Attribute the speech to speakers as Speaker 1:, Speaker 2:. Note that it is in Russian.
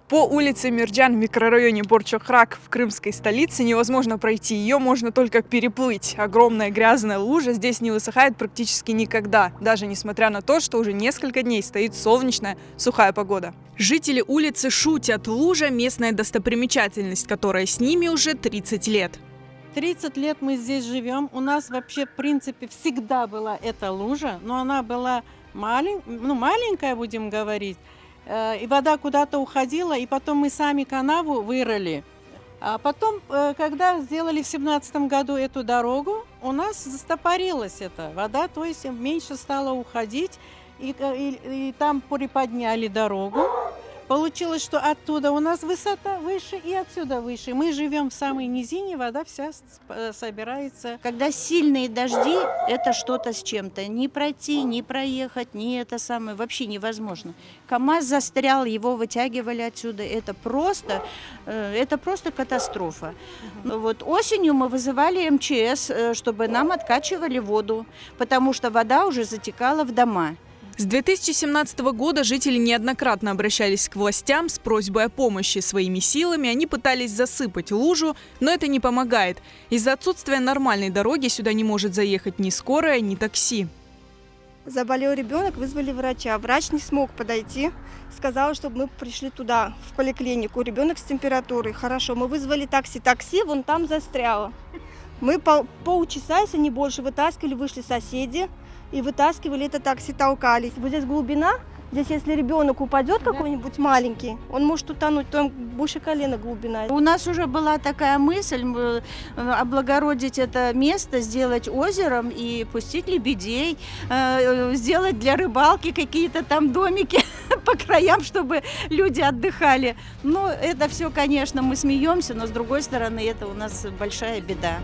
Speaker 1: По улице Мирджан в микрорайоне Борчохрак в крымской столице невозможно пройти. Ее можно только переплыть. Огромная грязная лужа здесь не высыхает практически никогда, даже несмотря на то, что уже несколько дней стоит солнечная, сухая погода. Жители улицы шутят. Лужа – местная достопримечательность, которая с ними уже 30 лет.
Speaker 2: 30 лет мы здесь живем. У нас вообще, в принципе, всегда была эта лужа, но она была маленькая, будем говорить. И вода куда-то уходила, и потом мы сами канаву вырыли. А потом, когда сделали в 2017 году эту дорогу, у нас застопорилась эта вода, то есть меньше стала уходить, и там приподняли дорогу. Получилось, что оттуда у нас высота выше и отсюда выше. Мы живем в самой низине, вода вся собирается.
Speaker 3: Когда сильные дожди, это что-то с чем-то. Не пройти, не проехать, не это самое, вообще невозможно. КамАЗ застрял, его вытягивали отсюда. Это просто катастрофа. Вот осенью мы вызывали МЧС, чтобы нам откачивали воду, потому что вода уже затекала в дома.
Speaker 1: С 2017 года жители неоднократно обращались к властям с просьбой о помощи. Своими силами они пытались засыпать лужу, но это не помогает. Из-за отсутствия нормальной дороги сюда не может заехать ни скорая, ни такси.
Speaker 4: Заболел ребенок, вызвали врача. Врач не смог подойти, сказал, чтобы мы пришли туда, в поликлинику. Ребенок с температурой. Хорошо, мы вызвали такси. Такси вон там застряло. Мы полчаса, если не больше, вытаскивали, вышли соседи. И вытаскивали это такси, толкались. Вот здесь глубина, здесь если ребенок упадет какой-нибудь маленький, он может утонуть, там больше колена глубина.
Speaker 3: У нас уже была такая мысль облагородить это место, сделать озером и пустить лебедей, сделать для рыбалки какие-то там домики по краям, чтобы люди отдыхали. Но это все, конечно, мы смеемся, но с другой стороны, это у нас большая беда.